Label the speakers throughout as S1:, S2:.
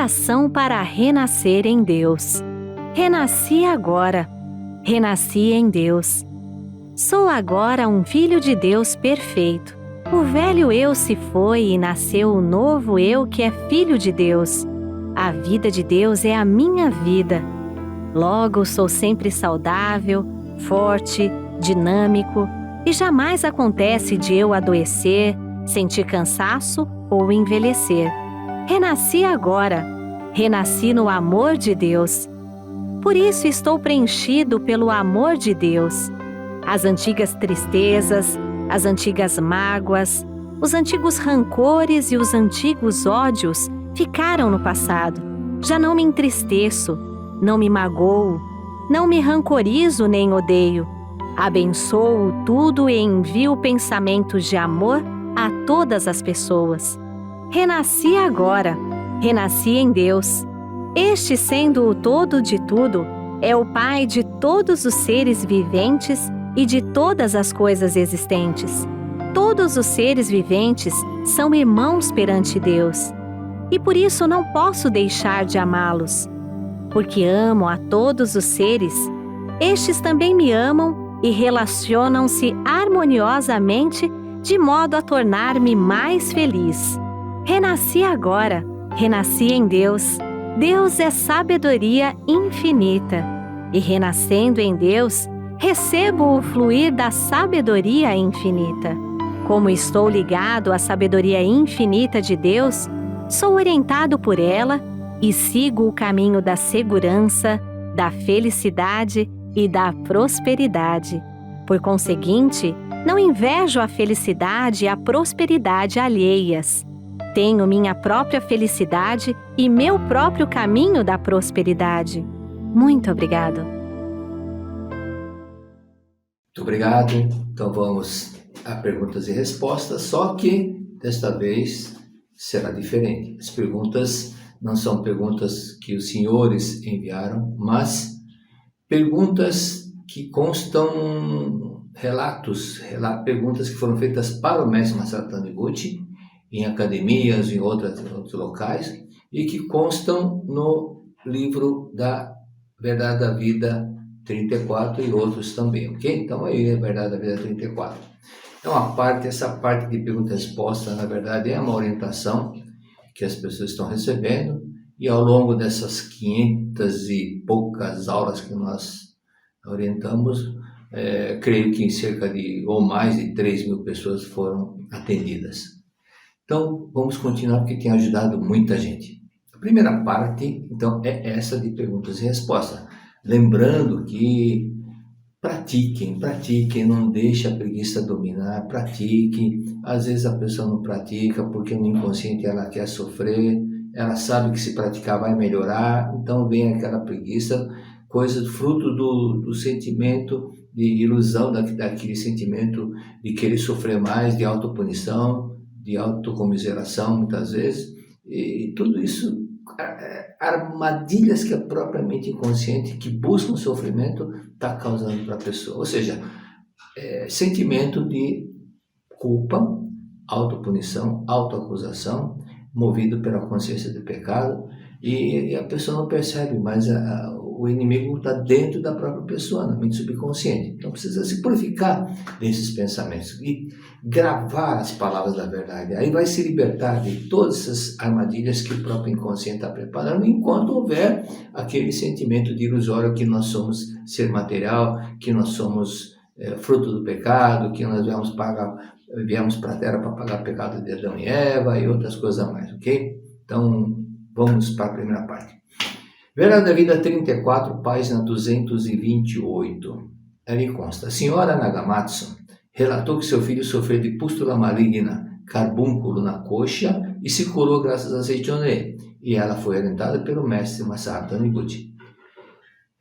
S1: Oração para renascer em Deus. Renasci agora. Renasci em Deus. Sou agora um filho de Deus perfeito. O velho eu se foi e nasceu o novo eu que é filho de Deus. A vida de Deus é a minha vida. Logo, sou sempre saudável, forte, dinâmico e jamais acontece de eu adoecer, sentir cansaço ou envelhecer. Renasci agora. Renasci no amor de Deus. Por isso estou preenchido pelo amor de Deus. As antigas tristezas, as antigas mágoas, os antigos rancores e os antigos ódios ficaram no passado. Já não me entristeço, não me magoo, não me rancorizo nem odeio. Abençoo tudo e envio pensamentos de amor a todas as pessoas. Renasci agora, renasci em Deus. Este, sendo o todo de tudo, é o Pai de todos os seres viventes e de todas as coisas existentes. Todos os seres viventes são irmãos perante Deus. E por isso não posso deixar de amá-los. Porque amo a todos os seres, estes também me amam e relacionam-se harmoniosamente de modo a tornar-me mais feliz. Renasci agora, renasci em Deus. Deus é sabedoria infinita. E renascendo em Deus, recebo o fluir da sabedoria infinita. Como estou ligado à sabedoria infinita de Deus, sou orientado por ela e sigo o caminho da segurança, da felicidade e da prosperidade. Por conseguinte, não invejo a felicidade e a prosperidade alheias. Tenho minha própria felicidade e meu próprio caminho da prosperidade. Muito obrigado.
S2: Muito obrigado. Então vamos a perguntas e respostas, só que desta vez será diferente. As perguntas não são perguntas que os senhores enviaram, mas perguntas que constam perguntas que foram feitas para o mestre Masaru Taniguchi, em academias, em outros locais, e que constam no livro da Verdade da Vida 34 e outros também, ok? Então aí é a Verdade da Vida 34. Então essa parte de pergunta e resposta, na verdade, é uma orientação que as pessoas estão recebendo, e ao longo dessas 500 e poucas aulas que nós orientamos, creio que cerca de, ou mais de 3.000 pessoas foram atendidas. Então, vamos continuar, porque tem ajudado muita gente. A primeira parte, então, é essa de perguntas e respostas. Lembrando que pratiquem, não deixe a preguiça dominar, pratiquem. Às vezes a pessoa não pratica porque no inconsciente ela quer sofrer, ela sabe que se praticar vai melhorar, então vem aquela preguiça, coisa fruto do sentimento de ilusão, daquele sentimento de querer sofrer mais, de autopunição, de autocomiseração muitas vezes, e tudo isso, armadilhas que a própria mente inconsciente que busca o sofrimento está causando para a pessoa, ou seja, sentimento de culpa, autopunição, autoacusação, movido pela consciência do pecado, e a pessoa não percebe, mas o inimigo está dentro da própria pessoa, na mente subconsciente. Então precisa se purificar desses pensamentos e gravar as palavras da verdade. Aí vai se libertar de todas essas armadilhas que o próprio inconsciente está preparando, enquanto houver aquele sentimento de ilusório que nós somos ser material, que nós somos fruto do pecado, que nós viemos para a Terra para pagar o pecado de Adão e Eva e outras coisas a mais, ok? Então, vamos para a primeira parte. Verdade da Vida 34, página 228. Ali consta: a senhora Nagamatsu relatou que seu filho sofreu de pústula maligna, carbúnculo na coxa, e se curou graças a Seichonrei, e ela foi orientada pelo mestre Masaru Taniguchi.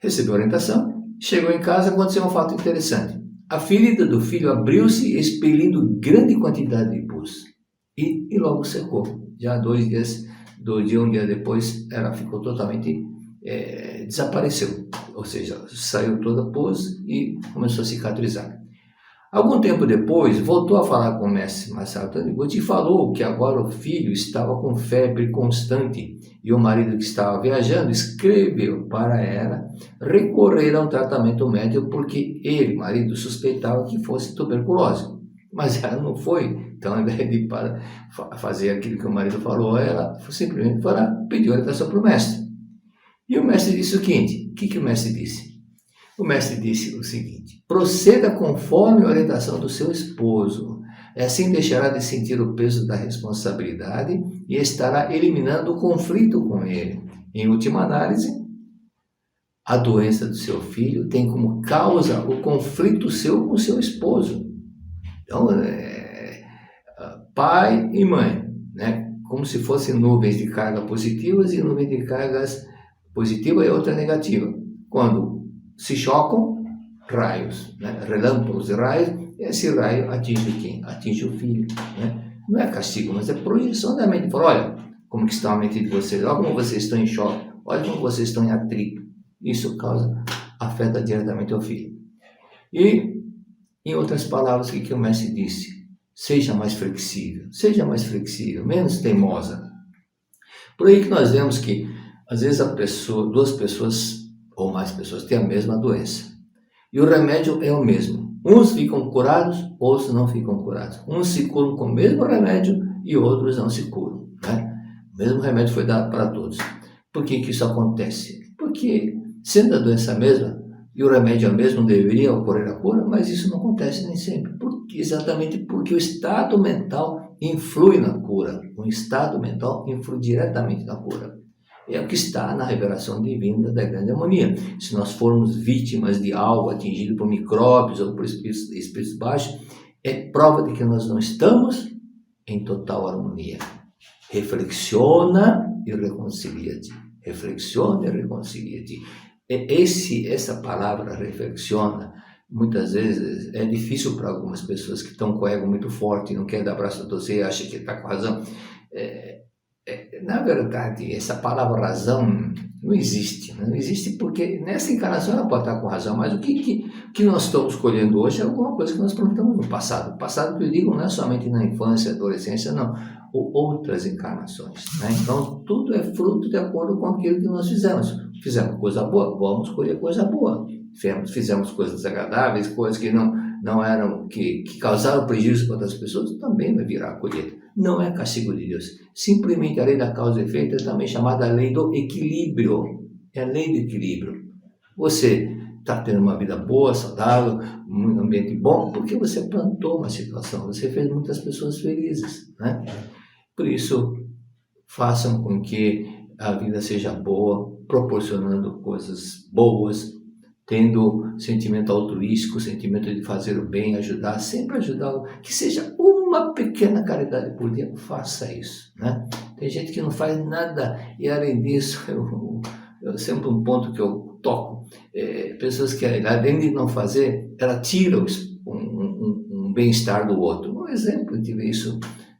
S2: Recebeu orientação, chegou em casa, aconteceu um fato interessante. A ferida do filho abriu-se, expelindo grande quantidade de pus, e logo secou. Já 2 dias, um dia depois, ela ficou totalmente desapareceu, ou seja, saiu toda a pus e começou a cicatrizar. Algum tempo depois, voltou a falar com o mestre Masaru Taniguchi e falou que agora o filho estava com febre constante e o marido que estava viajando escreveu para ela recorrer a um tratamento médico porque ele, marido, suspeitava que fosse tuberculose. Mas ela não foi, então ao invés de fazer aquilo que o marido falou, ela simplesmente foi lá, pediu orientação para o mestre. E o mestre disse o seguinte, o que o mestre disse? O mestre disse o seguinte: proceda conforme a orientação do seu esposo. Assim deixará de sentir o peso da responsabilidade e estará eliminando o conflito com ele. Em última análise, a doença do seu filho tem como causa o conflito seu com seu esposo. Então, pai e mãe, né? Como se fossem nuvens de carga positivas e nuvens de cargas positiva e outra negativa. Quando se chocam, raios, né? Relâmpagos e raios, e esse raio atinge quem? Atinge o filho, né? Não é castigo, mas é projeção da mente. Fala, olha como que está a mente de vocês, olha como vocês estão em choque, olha como vocês estão em atrito. Isso afeta diretamente o filho. E, em outras palavras, o que o mestre disse? Seja mais flexível, menos teimosa. Por aí que nós vemos que, às vezes, duas pessoas ou mais pessoas têm a mesma doença. E o remédio é o mesmo. Uns ficam curados, outros não ficam curados. Uns se curam com o mesmo remédio e outros não se curam, né? O mesmo remédio foi dado para todos. Por que isso acontece? Porque, sendo a doença a mesma, e o remédio é o mesmo, deveria ocorrer a cura, mas isso não acontece nem sempre. Exatamente porque o estado mental influi na cura. O estado mental influi diretamente na cura. É o que está na revelação divina da grande harmonia. Se nós formos vítimas de algo atingido por micróbios ou por espíritos baixos, é prova de que nós não estamos em total harmonia. Reflexiona e reconcilia-te. Reflexiona e reconcilia-te. Essa palavra reflexiona, muitas vezes é difícil para algumas pessoas que estão com o ego muito forte, não querem dar braço a torcer e acham que está com razão. Na verdade, essa palavra razão não existe. Não existe porque nessa encarnação ela pode estar com razão, mas o que nós estamos colhendo hoje é alguma coisa que nós plantamos no passado. O passado que eu digo não é somente na infância, adolescência, não. Ou outras encarnações, né? Então, tudo é fruto de acordo com aquilo que nós fizemos. Fizemos coisa boa, vamos colher coisa boa. Fizemos coisas desagradáveis, coisas que não eram, que causaram prejuízo para outras pessoas, também vai virar a colheita. Não é castigo de Deus. Simplesmente a lei da causa e efeito é também chamada lei do equilíbrio. É a lei do equilíbrio. Você está tendo uma vida boa, saudável, um ambiente bom, porque você plantou uma situação, você fez muitas pessoas felizes, né? Por isso, façam com que a vida seja boa, proporcionando coisas boas, tendo sentimento altruístico, sentimento de fazer o bem, ajudar, sempre ajudar, que seja uma pequena caridade por dia, faça isso, né? Tem gente que não faz nada e, além disso, eu sempre um ponto que eu toco, pessoas que, além de não fazer, ela tira um bem-estar do outro. Um exemplo, eu tive isso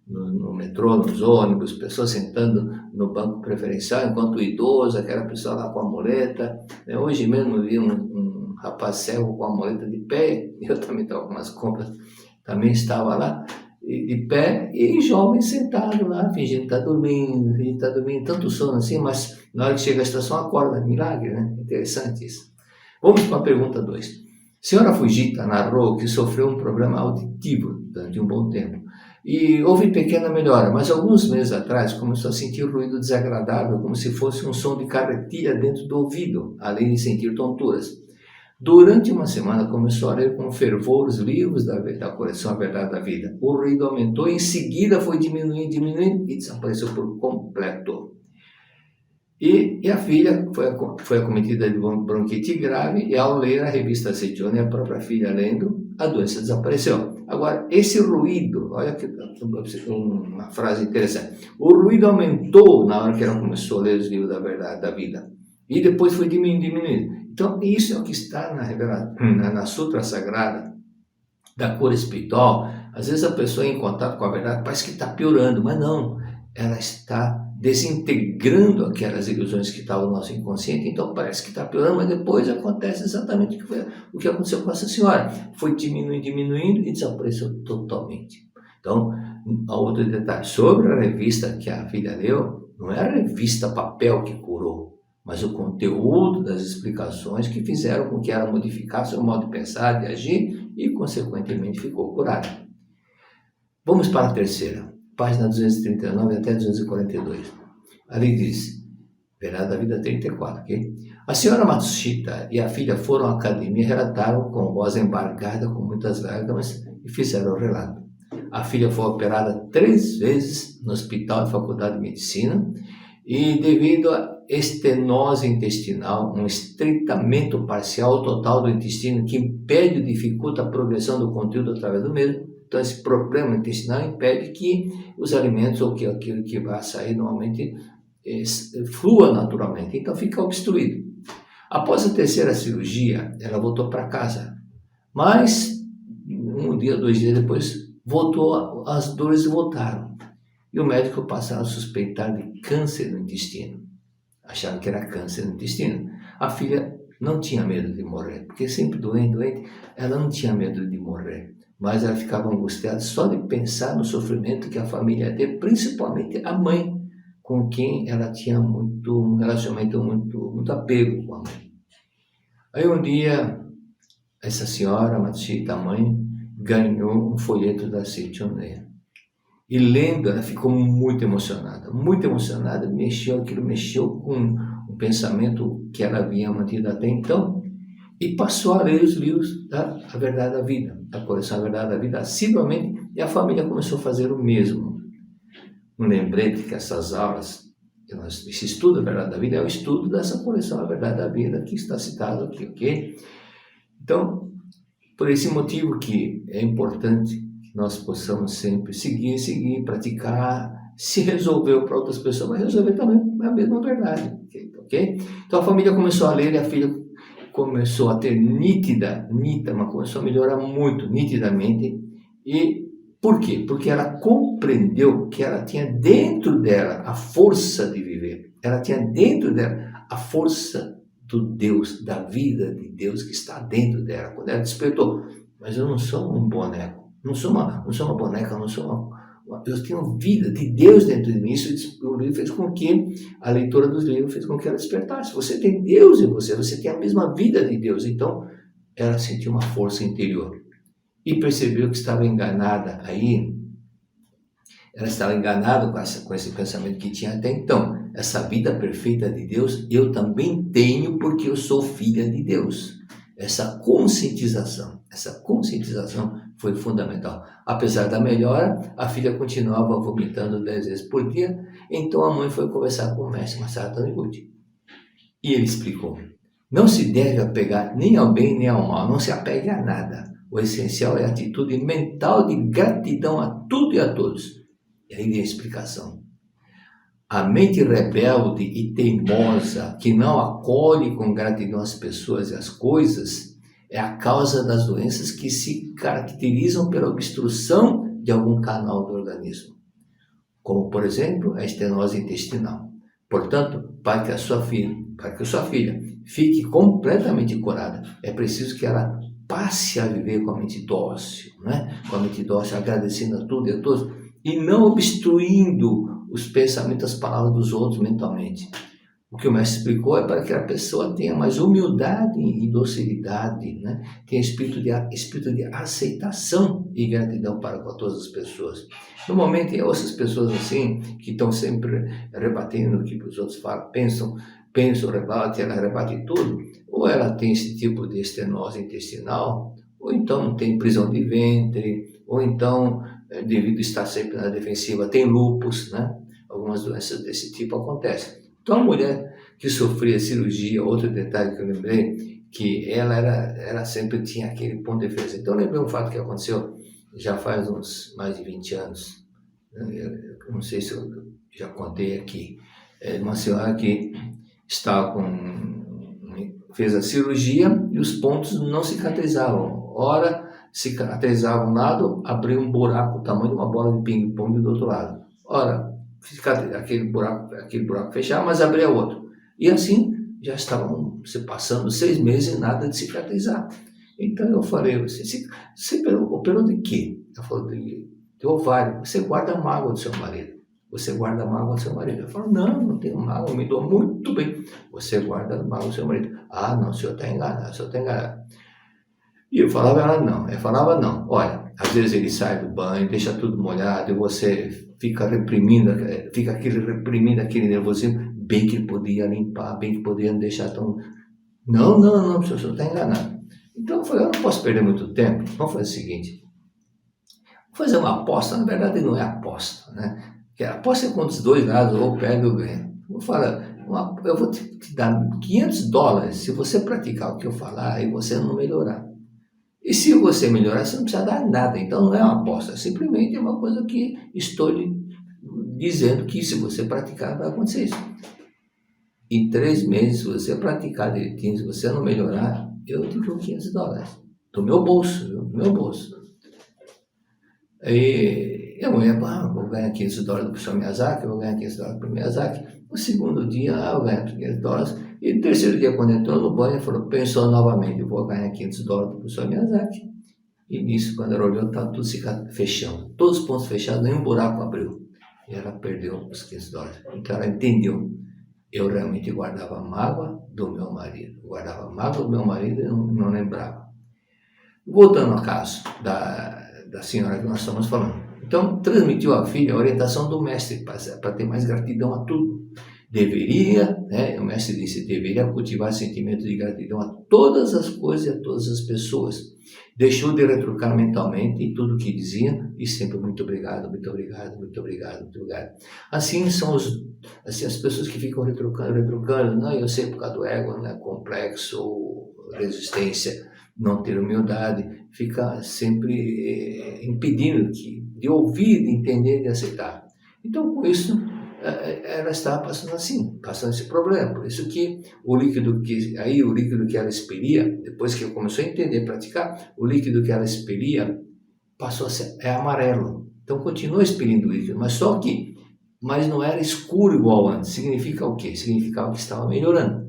S2: no metrô, nos ônibus, pessoas sentando no banco preferencial, enquanto o idoso, aquela pessoa lá com a muleta. Hoje mesmo eu vi um rapaz cego com a muleta de pé, eu também estava com umas compras, também estava lá, de pé, e jovem sentado lá, fingindo que está dormindo, tanto sono assim, mas na hora que chega a estação acorda, milagre, né? Interessante isso. Vamos para a pergunta 2. Senhora Fujita narrou que sofreu um problema auditivo durante um bom tempo. E houve pequena melhora, mas alguns meses atrás começou a sentir ruído desagradável, como se fosse um som de carretilha dentro do ouvido, além de sentir tonturas. Durante uma semana começou a ler com fervor os livros da coleção A Verdade da Vida. O ruído aumentou e em seguida foi diminuindo e desapareceu por completo. E a filha foi acometida de bronquite grave e ao ler a revista Cetione, a própria filha lendo, a doença desapareceu. Agora, esse ruído, olha que uma frase interessante, o ruído aumentou na hora que ela começou a ler os livros da Verdade da Vida e depois foi diminuindo. Então, isso é o que está na Sutra Sagrada da cura espiritual. Às vezes a pessoa em contato com a verdade parece que está piorando, mas não, ela está desintegrando aquelas ilusões que estavam no nosso inconsciente, então parece que está piorando, mas depois acontece exatamente o que aconteceu com essa senhora. Foi diminuindo e desapareceu totalmente. Então, outro detalhe, sobre a revista que a filha leu, não é a revista papel que curou, mas o conteúdo das explicações que fizeram com que ela modificasse o modo de pensar, de agir e, consequentemente, ficou curada. Vamos para a terceira, página 239 até 242. Ali diz, Verdade da Vida 34, ok? A senhora Matsushita e a filha foram à academia e relataram com voz embargada, com muitas lágrimas, e fizeram o relato. A filha foi operada 3 vezes no hospital e faculdade de medicina, e devido a estenose intestinal, um estreitamento parcial ou total do intestino que impede ou dificulta a progressão do conteúdo através do mesmo. Então, esse problema intestinal impede que os alimentos ou que aquilo que vai sair normalmente flua naturalmente, então fica obstruído. Após a terceira cirurgia, ela voltou para casa, mas 1 dia, 2 dias depois, as dores voltaram. E o médico passaram a suspeitar de câncer no intestino. Acharam que era câncer no intestino. A filha não tinha medo de morrer, porque sempre doente, ela não tinha medo de morrer. Mas ela ficava angustiada só de pensar no sofrimento que a família ia ter, principalmente a mãe, com quem ela tinha um relacionamento muito apego com a mãe. Aí um dia, essa senhora, Matsushita, a mãe, ganhou um folheto da Seichonen. E lendo, ela ficou muito emocionada, aquilo mexeu com um pensamento que ela havia mantido até então, e passou a ler os livros da A Verdade da Vida, da coleção A Verdade da Vida, assiduamente, e a família começou a fazer o mesmo. Um lembrete que essas aulas, esse estudo da Verdade da Vida é o estudo dessa coleção A Verdade da Vida, que está citado aqui, ok? Então, por esse motivo que é importante nós possamos sempre seguir, praticar. Se resolveu para outras pessoas, vai resolver também a mesma verdade, ok? Então a família começou a ler e a filha começou a ter mas começou a melhorar muito, nitidamente. E por quê? Porque ela compreendeu que ela tinha dentro dela a força de viver, ela tinha dentro dela a força do Deus, da vida de Deus que está dentro dela. Quando ela despertou, mas eu não sou um boneco. Não sou uma boneca, eu tenho vida de Deus dentro de mim. Isso o livro fez com que, a leitura dos livros fez com que ela despertasse. Você tem Deus em você tem a mesma vida de Deus. Então, ela sentiu uma força interior. E percebeu que estava enganada aí. Ela estava enganada com esse pensamento que tinha até então. Essa vida perfeita de Deus, eu também tenho porque eu sou filha de Deus. Essa conscientização foi fundamental. Apesar da melhora, a filha continuava vomitando 10 vezes por dia, então a mãe foi conversar com o mestre Masaru Taniguchi. E ele explicou, não se deve apegar nem ao bem nem ao mal, não se apegue a nada. O essencial é a atitude mental de gratidão a tudo e a todos. E aí vem a explicação. A mente rebelde e teimosa, que não acolhe com gratidão as pessoas e as coisas, é a causa das doenças que se caracterizam pela obstrução de algum canal do organismo, como, por exemplo, a estenose intestinal. Portanto, para que a sua filha fique completamente curada, é preciso que ela passe a viver com a mente dócil, com a mente dócil, agradecendo a tudo e a todos, e não obstruindo os pensamentos, as palavras dos outros mentalmente. O que o mestre explicou é para que a pessoa tenha mais humildade e docilidade, tenha espírito de aceitação e gratidão para com todas as pessoas. Normalmente, essas pessoas assim, que estão sempre rebatendo o que os outros falam, pensam, ela rebate tudo, ou ela tem esse tipo de estenose intestinal, ou então tem prisão de ventre, ou então, devido a estar sempre na defensiva, tem lúpus, Algumas doenças desse tipo acontecem. Então, a mulher que sofria cirurgia, outro detalhe que eu lembrei, que ela sempre tinha aquele ponto de defesa. Então, eu lembrei um fato que aconteceu já faz uns mais de 20 anos. Eu não sei se eu já contei aqui. É uma senhora que fez a cirurgia e os pontos não cicatrizavam. Ora, cicatrizavam um lado, abria um buraco, o tamanho de uma bola de ping-pong do outro lado. Ora, ficar aquele buraco fechar, mas abria outro. E assim já estavam se passando 6 meses e nada de cicatrizar. Então eu falei, você operou de quê? Ela falou, de ovário. Você guarda a mágoa do seu marido. Você guarda a mágoa do seu marido. Eu falo, não tenho mágoa, eu me dou muito bem. Você guarda a mágoa do seu marido. Ah, não, o senhor está enganado, o senhor está enganado. E eu falava, ela não. Eu falava, não. Olha, às vezes ele sai do banho, deixa tudo molhado, e você fica reprimindo aquele nervosismo, bem que ele podia limpar, bem que podia deixar tão... Não, o senhor está enganado. Então eu falei, eu não posso perder muito tempo, vamos fazer o seguinte, vamos fazer uma aposta, na verdade não é aposta, né? Porque a aposta é quando os dois lados, ou perde ou ganha. Eu vou te dar $500 se você praticar o que eu falar e você não melhorar. E se você melhorar, você não precisa dar nada. Então não é uma aposta, simplesmente é uma coisa que estou lhe dizendo que se você praticar, vai acontecer isso. Em 3 meses, se você praticar direitinho, se você não melhorar, eu te dou $500. Do meu bolso, viu? Do meu bolso. E a mulher, vou ganhar $500 do professor Miyazaki, vou ganhar $500 para o Miyazaki. No segundo dia, eu ganho $500. E no terceiro dia, quando entrou no banho, falou, pensou novamente, eu vou ganhar $500 do professor Miyazaki. E nisso, quando ela olhou, estava tudo se fechando. Todos os pontos fechados, nenhum buraco abriu. E ela perdeu os $500. Então ela entendeu. Eu realmente guardava mágoa do meu marido. Guardava mágoa do meu marido e não lembrava. Voltando ao caso da senhora que nós estamos falando. Então, transmitiu à filha a orientação do mestre para ter mais gratidão a tudo. Deveria, o mestre disse, deveria cultivar sentimento de gratidão a todas as coisas e a todas as pessoas. Deixou de retrucar mentalmente tudo o que dizia e sempre muito obrigado, muito obrigado, muito obrigado, muito obrigado. Assim são as pessoas que ficam retrucando, não, eu sei por causa do ego, né, complexo, resistência, não ter humildade, fica sempre impedindo de ouvir, de entender, de aceitar. Então, com isso, ela está passando esse problema. Por isso que o líquido que ela expelia, depois que começou a entender, praticar, o líquido que ela expelia passou a ser amarelo. Então continua expelindo o líquido, mas não era escuro igual antes. Significa o quê? Significava que estava melhorando.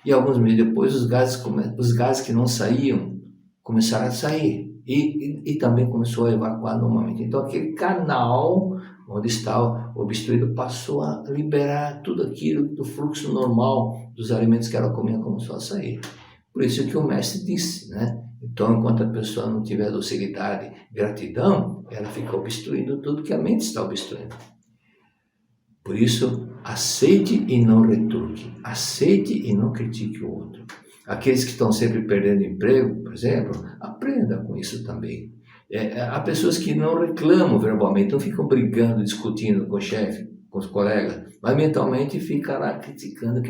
S2: E alguns meses depois, os gases que não saíam começaram a sair. E também começou a evacuar normalmente. Então aquele canal onde estava obstruído passou a liberar tudo aquilo do fluxo normal dos alimentos que ela comia, começou a sair. Por isso que o mestre disse, né? Então, enquanto a pessoa não tiver docilidade, gratidão, ela fica obstruindo tudo que a mente está obstruindo. Por isso, aceite e não retruque. Aceite e não critique o outro. Aqueles que estão sempre perdendo emprego, por exemplo, aprenda com isso também. Há pessoas que não reclamam verbalmente, não ficam brigando, discutindo com o chefe, com os colegas, mas mentalmente fica lá criticando.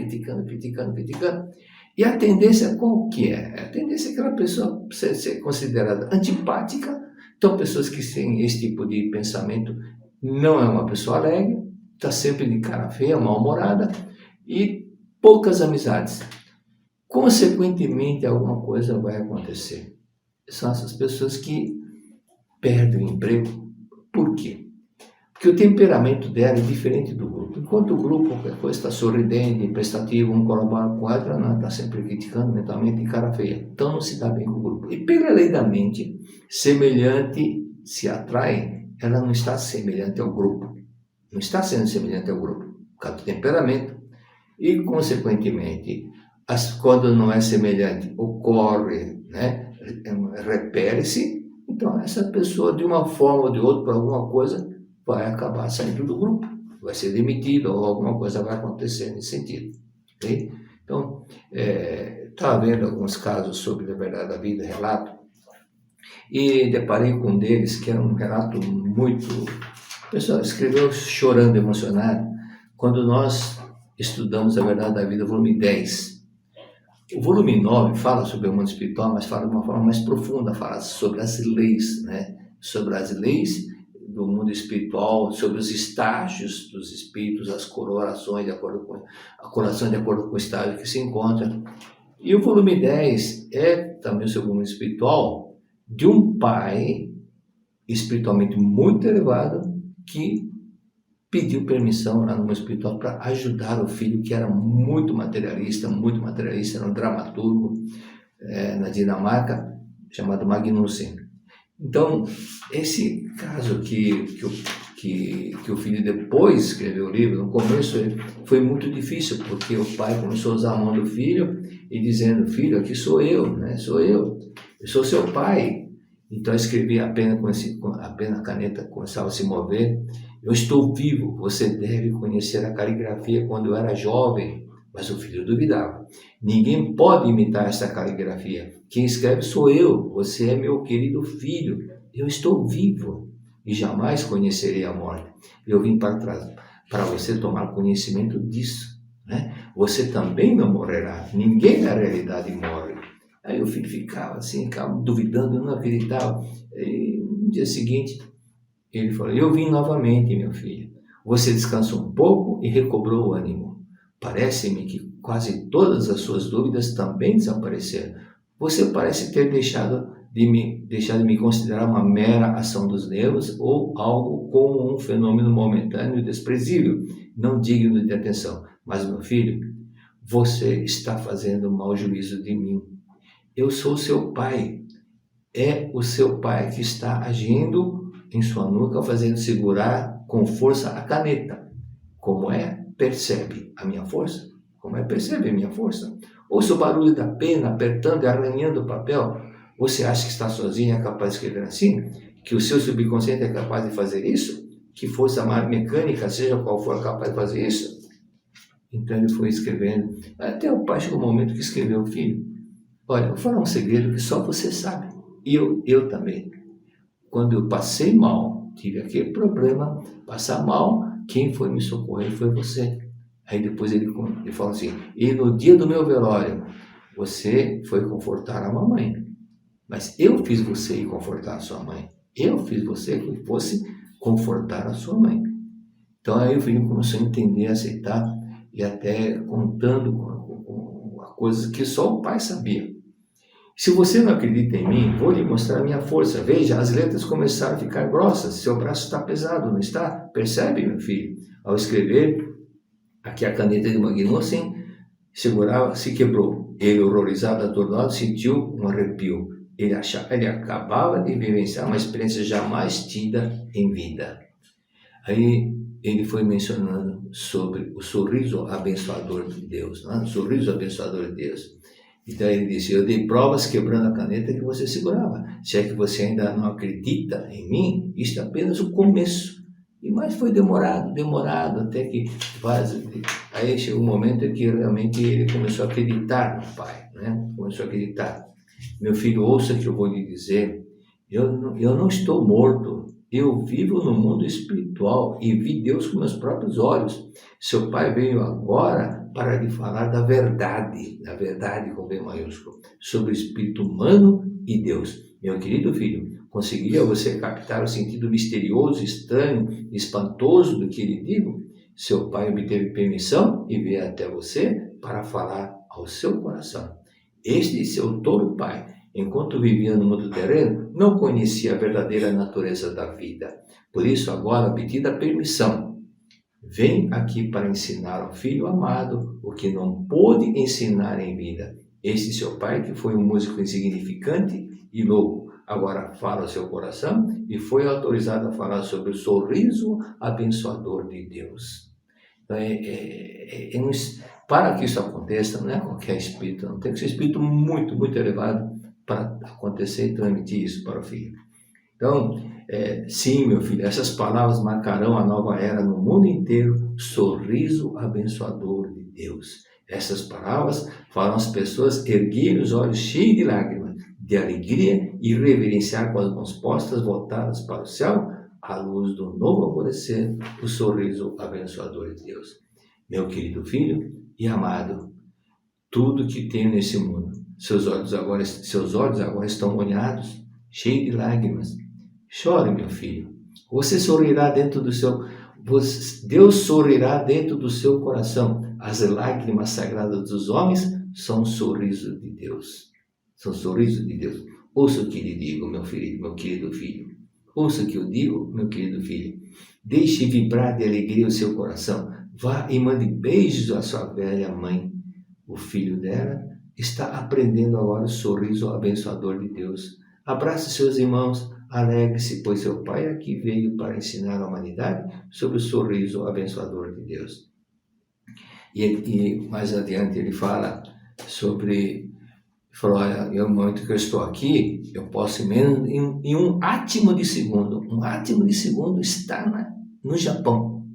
S2: E a tendência qual que é? A tendência é aquela pessoa ser considerada antipática. Então, pessoas que têm esse tipo de pensamento não é uma pessoa alegre, está sempre de cara feia, mal-humorada e poucas amizades. Consequentemente, alguma coisa vai acontecer. São essas pessoas que perdem o emprego. Por quê? Porque o temperamento dela é diferente do grupo. Enquanto o grupo, qualquer coisa, está sorridente, prestativo, um colabora com o outro, não, está sempre criticando mentalmente e cara feia. Então não se dá bem com o grupo. E pela lei da mente, semelhante se atrai, ela não está semelhante ao grupo. Não está sendo semelhante ao grupo, por causa do temperamento. E, consequentemente, quando não é semelhante, ocorre, né? Repele-se. Então, essa pessoa, de uma forma ou de outra, por alguma coisa, vai acabar saindo do grupo, vai ser demitido ou alguma coisa vai acontecer nesse sentido. Okay? Então, estava vendo alguns casos sobre liberdade da vida, relato, e deparei com um deles que era um relato muito... O pessoal escreveu chorando, emocionado, quando nós estudamos a verdade da vida, volume 10. O volume 9 fala sobre o mundo espiritual, mas fala de uma forma mais profunda, fala sobre as leis, né? Sobre as leis do mundo espiritual, sobre os estágios dos espíritos, as colorações de acordo com o estágio que se encontra. E o volume 10 é também o seu volume espiritual de um pai espiritualmente muito elevado que pediu permissão lá no meu espiritual para ajudar o filho, que era muito materialista, era um dramaturgo na Dinamarca, chamado Magnussen. Então, esse caso que o filho depois escreveu o livro, no começo foi muito difícil, porque o pai começou a usar a mão do filho e dizendo: filho, aqui sou eu, né? Eu sou seu pai. Então escrevia apenas a caneta começava a se mover. Eu estou vivo, você deve conhecer a caligrafia quando eu era jovem. Mas o filho duvidava. Ninguém pode imitar essa caligrafia. Quem escreve sou eu, você é meu querido filho. Eu estou vivo e jamais conhecerei a morte. Eu vim para trás para você tomar conhecimento disso, né? Você também não morrerá. Ninguém na realidade morre. Aí o filho ficava duvidando, não acreditava. E no dia seguinte, ele falou: eu vim novamente, meu filho. Você descansou um pouco e recobrou o ânimo. Parece-me que quase todas as suas dúvidas também desapareceram. Você parece ter deixado de me considerar uma mera ação dos nervos ou algo como um fenômeno momentâneo e desprezível, não digno de atenção. Mas, meu filho, você está fazendo mau juízo de mim. Eu sou seu pai. É o seu pai que está agindo em sua nuca, fazendo segurar com força a caneta. Como é? Percebe a minha força? Como é? Percebe a minha força? Ouça o barulho da pena apertando e arranhando o papel. Você acha que está sozinho e é capaz de escrever assim? Que o seu subconsciente é capaz de fazer isso? Que força mecânica, seja qual for, capaz de fazer isso? Então ele foi escrevendo. Até o pai chegou um momento que escreveu: filho, olha, vou falar um segredo que só você sabe. E eu também. Quando eu passei mal, tive aquele problema, passar mal, quem foi me socorrer foi você. Aí depois ele falou assim: e no dia do meu velório, você foi confortar a mamãe. Mas eu fiz você ir confortar a sua mãe. Eu fiz você que fosse confortar a sua mãe. Então aí o filho começou a entender, a aceitar, e até contando com coisas que só o pai sabia. Se você não acredita em mim, vou lhe mostrar a minha força. Veja, as letras começaram a ficar grossas. Seu braço está pesado, não está? Percebe, meu filho? Ao escrever, aqui a caneta de Magnussen se quebrou. Ele, horrorizado, atordoado, sentiu um arrepio. Ele acabava de vivenciar uma experiência jamais tida em vida. Aí ele foi mencionando sobre o sorriso abençoador de Deus, né? O sorriso abençoador de Deus. Então ele disse: eu dei provas quebrando a caneta que você segurava. Se é que você ainda não acredita em mim, isto é apenas o começo. Mas foi demorado, até que aí chegou um momento em que realmente ele começou a acreditar no pai, né? Começou a acreditar. Meu filho, ouça o que eu vou lhe dizer. Eu não estou morto. Eu vivo no mundo espiritual e vi Deus com meus próprios olhos. Seu pai veio agora para lhe falar da verdade com B maiúsculo, sobre o espírito humano e Deus. Meu querido filho, conseguiria você captar o sentido misterioso, estranho, espantoso do que lhe digo? Seu pai obteve permissão e veio até você para falar ao seu coração. Este seu tolo pai, enquanto vivia no mundo terreno, não conhecia a verdadeira natureza da vida. Por isso, agora, obtida a permissão, vem aqui para ensinar ao filho amado o que não pôde ensinar em vida. Este seu pai, que foi um músico insignificante e louco, agora fala ao seu coração e foi autorizado a falar sobre o sorriso abençoador de Deus. Então, para que isso aconteça, não é qualquer espírito, não tem que ser um espírito muito, muito elevado para acontecer e transmitir isso para o filho. Então, sim, meu filho, essas palavras marcarão a nova era no mundo inteiro, sorriso abençoador de Deus. Essas palavras farão as pessoas erguerem os olhos cheios de lágrimas, de alegria e reverenciar com as mãos postas voltadas para o céu, à luz do novo alvorecer, o sorriso abençoador de Deus. Meu querido filho e amado, tudo que tenho nesse mundo, seus olhos agora estão molhados, cheios de lágrimas. Chore, meu filho. Você sorrirá dentro do seu... Deus sorrirá dentro do seu coração. As lágrimas sagradas dos homens são sorriso de Deus. São sorriso de Deus. Ouça o que lhe digo, meu filho, meu querido filho. Ouça o que eu digo, meu querido filho. Deixe vibrar de alegria o seu coração. Vá e mande beijos à sua velha mãe. O filho dela está aprendendo agora o sorriso abençoador de Deus. Abrace seus irmãos, alegre-se, pois seu pai aqui veio para ensinar a humanidade sobre o sorriso abençoador de Deus. E mais adiante ele fala sobre, falou, olha, no momento que eu estou aqui, eu posso em um átimo de segundo estar no Japão.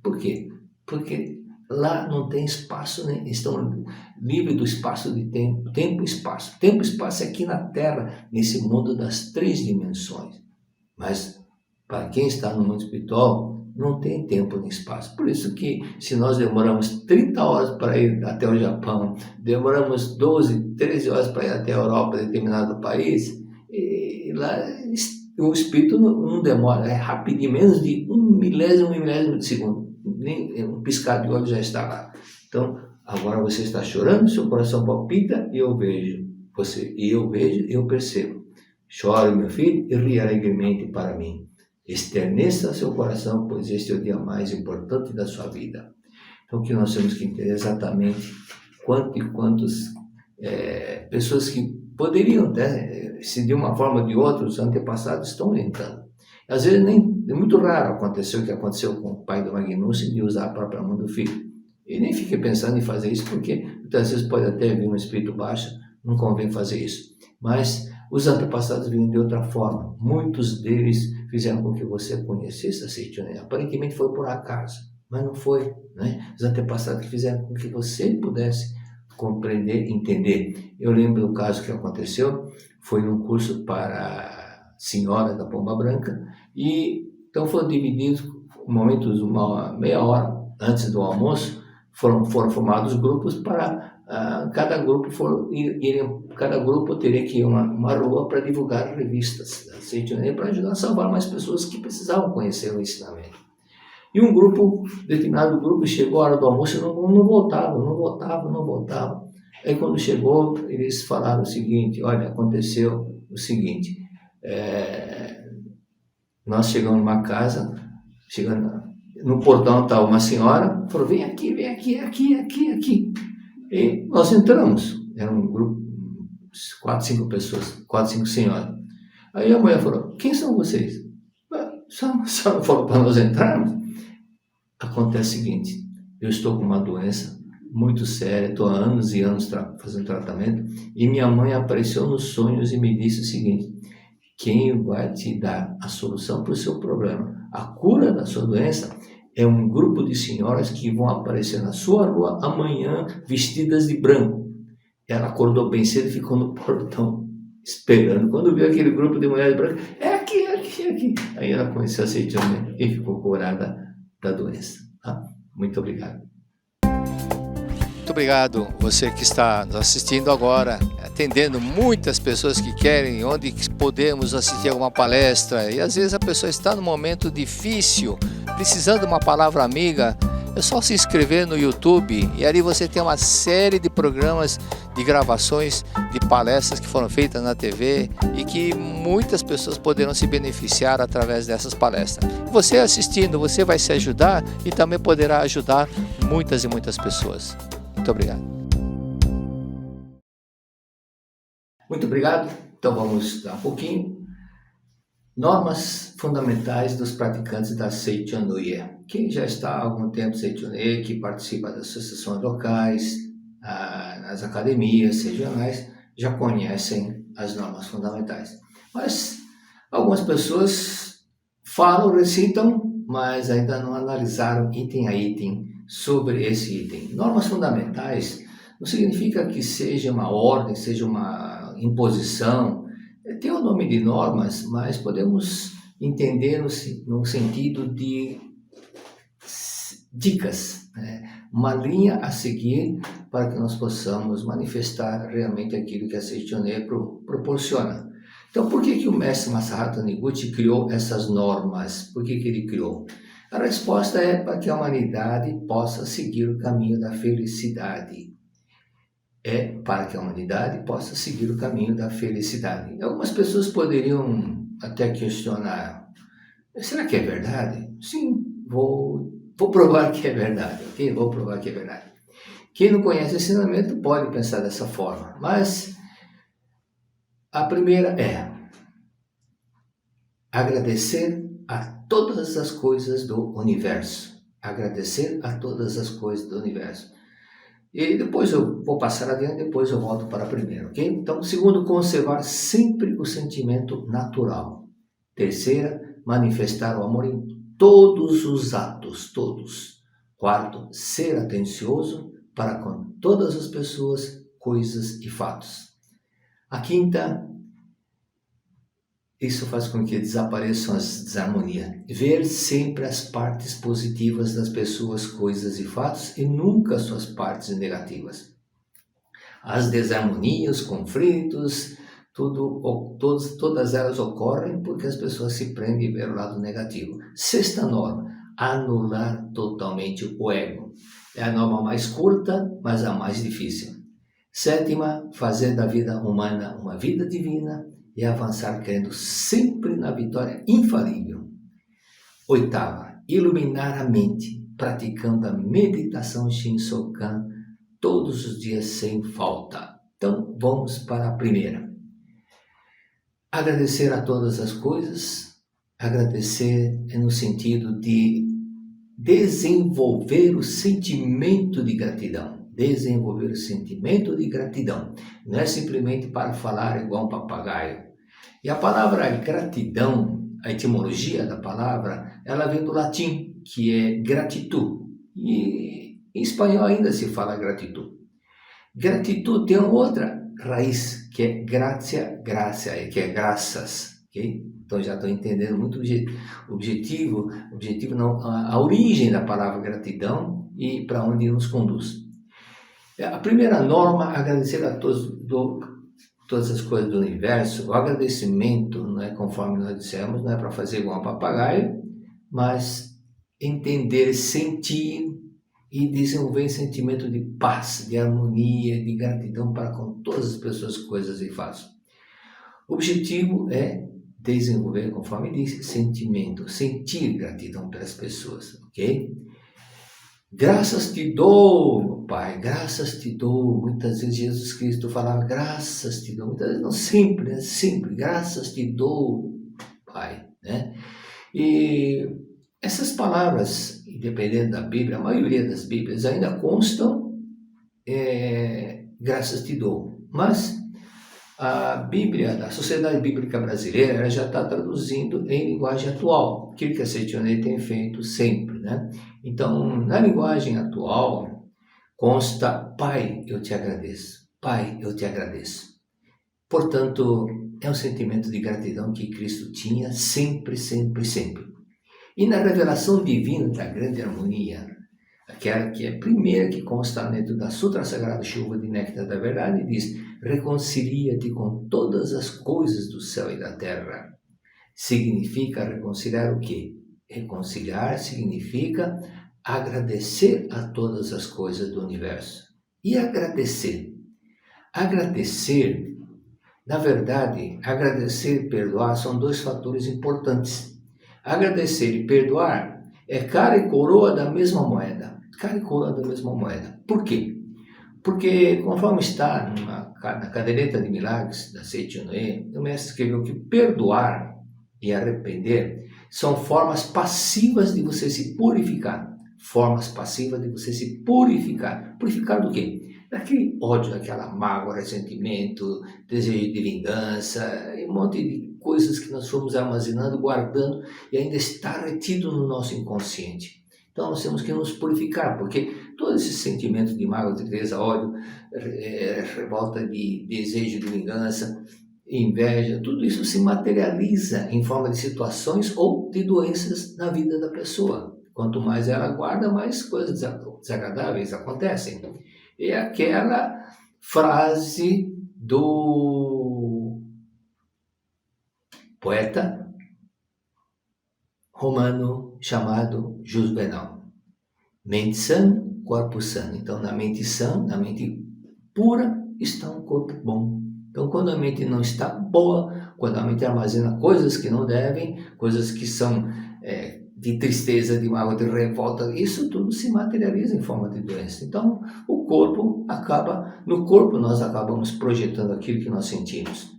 S2: Por quê? Porque lá não tem espaço, né? Estão livres do espaço de tempo, tempo e espaço. Tempo e espaço é aqui na Terra, nesse mundo das 3 dimensões. Mas para quem está no mundo espiritual, não tem tempo nem espaço. Por isso que se nós demoramos 30 horas para ir até o Japão, demoramos 12, 13 horas para ir até a Europa, determinado país, e lá o espírito não demora, é rapidinho, menos de um milésimo de segundo. Nem um piscar de olho já está lá. Então, agora você está chorando, seu coração palpita e eu vejo você. E eu vejo e eu percebo. Chore, meu filho, e ria alegremente para mim. Externeça seu coração, pois este é o dia mais importante da sua vida. Então, o que nós temos que entender exatamente quantas pessoas que poderiam, né, se de uma forma ou de outra, os antepassados estão orientando. Às vezes, é muito raro acontecer o que aconteceu com o pai do Magnussen de usar a própria mão do filho. E nem fique pensando em fazer isso, porque muitas vezes pode até vir um espírito baixo, não convém fazer isso. Mas os antepassados vinham de outra forma. Muitos deles fizeram com que você conhecesse a Seichoné. Aparentemente foi por acaso, mas não foi, né? Os antepassados que fizeram com que você pudesse compreender, entender. Eu lembro do caso que aconteceu, foi num curso para senhora da Pomba Branca, e então foram divididos momentos, meia hora antes do almoço, foram formados grupos para cada grupo teria que ir a uma rua para divulgar revistas da Seichoné para ajudar a salvar mais pessoas que precisavam conhecer o ensinamento. E determinado grupo chegou a hora do almoço e não voltava. Aí quando chegou, eles falaram o seguinte: olha, aconteceu o seguinte, nós chegamos numa casa, no portão está uma senhora, falou, vem aqui. E nós entramos, era um grupo, 4, 5 pessoas, 4, 5 senhoras. Aí a mulher falou, quem são vocês? A senhora falou para nós entrarmos? Acontece o seguinte, eu estou com uma doença muito séria, estou há anos e anos fazendo tratamento, e minha mãe apareceu nos sonhos e me disse o seguinte, quem vai te dar a solução para o seu problema, a cura da sua doença, é um grupo de senhoras que vão aparecer na sua rua amanhã vestidas de branco. Ela acordou bem cedo e ficou no portão esperando. Quando viu aquele grupo de mulheres brancas, é aqui. Aí ela conheceu a Seichoné e ficou curada da doença. Tá? Muito obrigado.
S3: Muito obrigado você que está nos assistindo agora, atendendo muitas pessoas que querem, onde podemos assistir alguma palestra, e às vezes a pessoa está num momento difícil, precisando de uma palavra amiga. É só se inscrever no YouTube e ali você tem uma série de programas de gravações de palestras que foram feitas na TV e que muitas pessoas poderão se beneficiar através dessas palestras. Você assistindo, você vai se ajudar e também poderá ajudar muitas e muitas pessoas. Muito obrigado.
S2: Muito obrigado. Então vamos dar um pouquinho. Normas fundamentais dos praticantes da Seichoné. Quem já está há algum tempo em Seichoné, que participa das associações locais, nas academias regionais, já conhecem as normas fundamentais. Mas algumas pessoas falam, recitam, mas ainda não analisaram item a item sobre esse item. Normas fundamentais não significa que seja uma ordem, seja uma imposição. Tem o nome de normas, mas podemos entender no sentido de dicas, né? Uma linha a seguir para que nós possamos manifestar realmente aquilo que a Seichoné proporciona. Então, por que o mestre Masaharu Taniguchi criou essas normas? Por que ele criou? A resposta é para que a humanidade possa seguir o caminho da felicidade. é para que a humanidade possa seguir o caminho da felicidade. Algumas pessoas poderiam até questionar, será que é verdade? Sim, vou provar que é verdade, ok? Vou provar que é verdade. Quem não conhece o ensinamento pode pensar dessa forma, mas a primeira é agradecer a todas as coisas do universo. Agradecer a todas as coisas do universo. E depois eu vou passar adiante, depois eu volto para a primeira, ok? Então, segundo, conservar sempre o sentimento natural. Terceira, manifestar o amor em todos os atos, todos. Quarto, ser atencioso para com todas as pessoas, coisas e fatos. A quinta, isso faz com que desapareçam as desarmonias. Ver sempre as partes positivas das pessoas, coisas e fatos e nunca suas partes negativas. As desarmonias, conflitos, todas elas ocorrem porque as pessoas se prendem a ver o lado negativo. Sexta norma, anular totalmente o ego. É a norma mais curta, mas a mais difícil. Sétima, fazer da vida humana uma vida divina e avançar crendo sempre na vitória infalível. Oitava, iluminar a mente, praticando a meditação Shinsokan todos os dias sem falta. Então, vamos para a primeira. Agradecer a todas as coisas. Agradecer é no sentido de desenvolver o sentimento de gratidão. Desenvolver o sentimento de gratidão. Não é simplesmente para falar igual um papagaio. E a palavra gratidão, a etimologia da palavra, ela vem do latim, que é gratitud. E em espanhol ainda se fala gratitud. Gratitud tem outra raiz, que é gratia, que é graças. Okay? Então já estou entendendo muito objetivo não, a origem da palavra gratidão e para onde nos conduz. A primeira norma, agradecer a todas as coisas do universo. O agradecimento, não é, conforme nós dissemos, não é para fazer igual um papagaio, mas entender, sentir e desenvolver sentimento de paz, de harmonia, de gratidão para com todas as pessoas, coisas e fatos. O objetivo é desenvolver, conforme disse, sentimento, sentir gratidão pelas pessoas, ok? Graças te dou, meu Pai, graças te dou. Muitas vezes Jesus Cristo falava graças te dou, muitas vezes não sempre, é sempre, graças te dou, Pai, né? E essas palavras, dependendo da Bíblia, a maioria das Bíblias ainda constam graças te dou, mas a Bíblia, a Sociedade Bíblica Brasileira, ela já está traduzindo em linguagem atual, aquilo que a Setionê tem feito sempre, né? Então, na linguagem atual, consta, Pai, eu te agradeço. Pai, eu te agradeço. Portanto, é um sentimento de gratidão que Cristo tinha sempre, sempre, sempre. E na revelação divina da grande harmonia, aquela que é a primeira que consta dentro da Sutra Sagrada Chuva de Néctar da Verdade, diz, reconcilia-te com todas as coisas do céu e da terra. Significa reconciliar o quê? Reconciliar significa agradecer a todas as coisas do universo. E agradecer? Agradecer, na verdade, agradecer e perdoar são dois fatores importantes. Agradecer e perdoar é cara e coroa da mesma moeda. Cara e coroa da mesma moeda. Por quê? Porque, conforme está na caderneta de milagres da Setionê, o mestre escreveu que perdoar e arrepender são formas passivas de você se purificar. Formas passivas de você se purificar. Purificar do quê? Daquele ódio, daquela mágoa, ressentimento, desejo de vingança, um monte de coisas que nós fomos armazenando, guardando e ainda está retido no nosso inconsciente. Então nós temos que nos purificar, porque todos esses sentimentos de mágoa, tristeza, ódio, revolta de desejo de vingança, inveja, tudo isso se materializa em forma de situações ou de doenças na vida da pessoa. Quanto mais ela guarda, mais coisas desagradáveis acontecem. É aquela frase do poeta romano chamado Juvenal. Mente sã, corpo sã. Então, na mente sã, na mente pura, está um corpo bom. Então, quando a mente não está boa, quando a mente armazena coisas que não devem, coisas que são de tristeza, de mágoa, de revolta, isso tudo se materializa em forma de doença. Então, no corpo nós acabamos projetando aquilo que nós sentimos.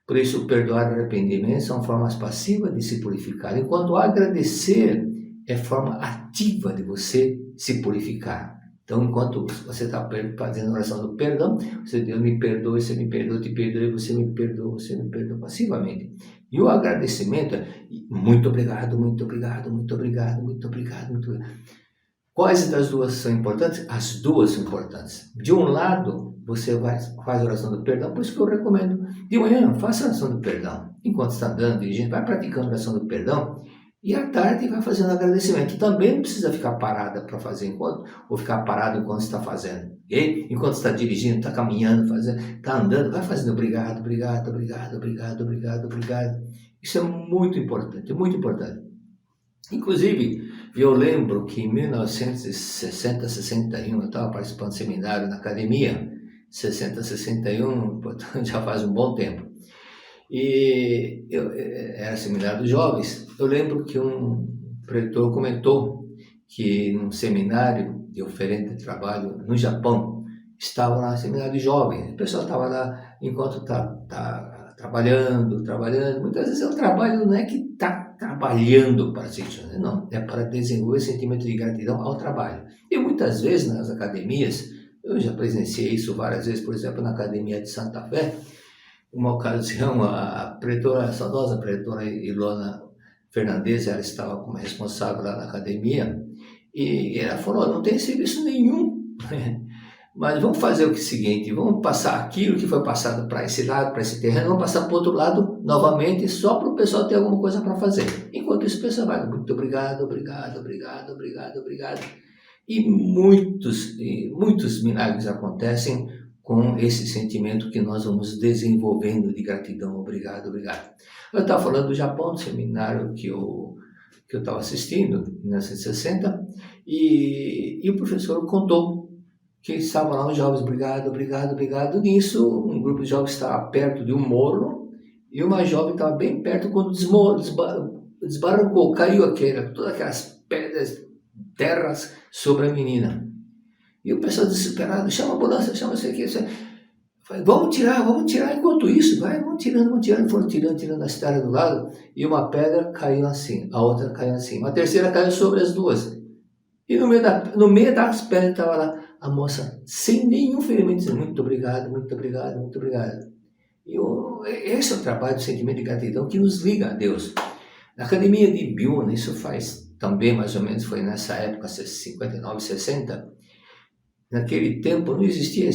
S2: Por isso, o perdoar e o arrependimento são formas passivas de se purificar, enquanto o agradecer é forma ativa de você se purificar. Então, enquanto você está fazendo a oração do perdão, você Deus me perdoe, você me perdoa, te perdoe, você me perdoa passivamente. E o agradecimento é muito obrigado, muito obrigado, muito obrigado, muito obrigado, muito obrigado. Quais das duas são importantes? As duas são importantes. De um lado, você faz a oração do perdão, por isso que eu recomendo. De manhã, faça a oração do perdão. Enquanto está andando, dirigindo, vai praticando a oração do perdão. E à tarde vai fazendo agradecimento. Também não precisa ficar parada para fazer ou ficar parado enquanto está fazendo. Okay? Enquanto está dirigindo, está caminhando, está andando, vai fazendo obrigado, obrigado, obrigado, obrigado, obrigado, obrigado. Isso é muito importante, muito importante. Inclusive, eu lembro que em 1960, 61, eu estava participando de seminário na academia, 60, 61, portanto já faz um bom tempo. E era seminário dos jovens. Eu lembro que um pretor comentou que num seminário de oferenda de trabalho no Japão, estava lá seminário de jovens. O pessoal estava lá enquanto está trabalhando. Muitas vezes o trabalho não é que está trabalhando para se funcionar, não, é para desenvolver sentimento de gratidão ao trabalho. E muitas vezes nas academias, eu já presenciei isso várias vezes, por exemplo, na Academia de Santa Fé. Uma ocasião, a saudosa pretora Ilona Fernandes, ela estava como responsável lá na academia, e ela falou, não tem serviço nenhum, mas vamos fazer o seguinte, vamos passar aquilo que foi passado para esse lado, para esse terreno, vamos passar para o outro lado novamente, só para o pessoal ter alguma coisa para fazer. Enquanto isso, o pessoal vai, muito obrigado, obrigado, obrigado, obrigado, obrigado. E muitos milagres acontecem com esse sentimento que nós vamos desenvolvendo de gratidão. Obrigado, obrigado. Eu estava falando do Japão, do seminário que eu estava assistindo, em 1960, e o professor contou que estavam lá os jovens, obrigado, obrigado, obrigado. Nisso, um grupo de jovens estava perto de um morro, e uma jovem estava bem perto quando desbarrancou, caiu todas aquelas pedras, terras sobre a menina. E o pessoal desesperado, chama a ambulância, chama isso aqui. Vamos tirar enquanto isso, vamos tirando. Foram tirando a cidade do lado, e uma pedra caiu assim, a outra caiu assim, a terceira caiu sobre as duas. E no meio das pedras estava lá a moça, sem nenhum ferimento, dizendo, muito obrigado, muito obrigado, muito obrigado. E esse é o trabalho do sentimento de gratidão que nos liga a Deus. Na academia de Biúna, isso faz também mais ou menos, foi nessa época, 59, 60, naquele tempo não existia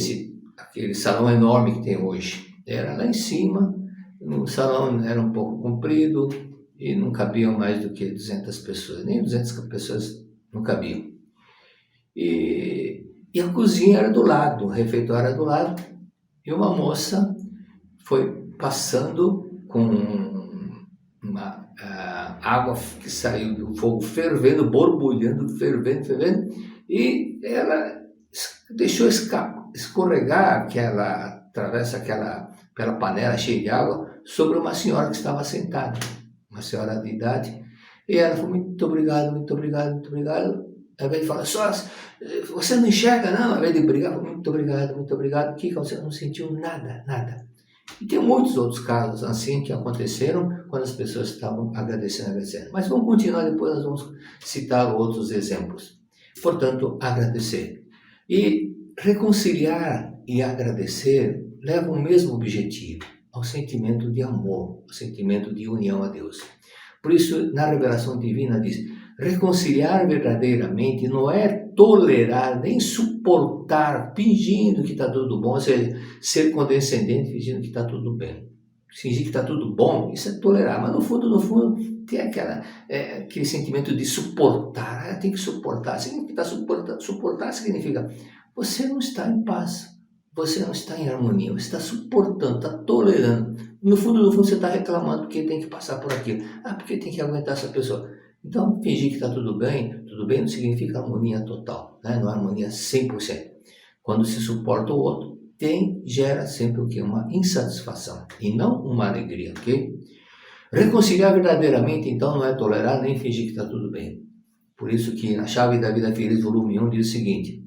S2: aquele salão enorme que tem hoje. Era lá em cima, o salão era um pouco comprido e não cabiam mais do que 200 pessoas, nem 200 pessoas não cabiam. E a cozinha era do lado, o refeitório era do lado, e uma moça foi passando com uma água que saiu do fogo fervendo, borbulhando, fervendo, e ela deixou escorregar através aquela panela cheia de água sobre uma senhora que estava sentada, uma senhora de idade, e ela falou, muito obrigado, muito obrigado, muito obrigado. Ao invés de falar, só, você não enxerga não, ao invés de brigar, muito obrigado, o que você não sentiu nada. E tem muitos outros casos assim que aconteceram quando as pessoas estavam agradecendo. Mas vamos continuar, depois nós vamos citar outros exemplos. Portanto, agradecer. E reconciliar e agradecer levam o mesmo objetivo, ao sentimento de amor, ao sentimento de união a Deus. Por isso, na revelação divina diz, reconciliar verdadeiramente não é tolerar, nem suportar, fingindo que está tudo bom, ou seja, ser condescendente, fingindo que está tudo bem. Fingir que está tudo bom, isso é tolerar, mas no fundo, tem aquele sentimento de suportar, tem que suportar. Significa suportar significa você não está em paz, você não está em harmonia, você está suportando, está tolerando. No fundo, você está reclamando porque tem que passar por aquilo, porque tem que aguentar essa pessoa. Então, fingir que está tudo bem não significa harmonia total, né? Não é harmonia 100%. Quando se suporta o outro, gera sempre o quê? Uma insatisfação e não uma alegria, ok? Reconciliar verdadeiramente, então, não é tolerar nem fingir que está tudo bem. Por isso que na Chave da Vida Feliz, volume 1, diz o seguinte: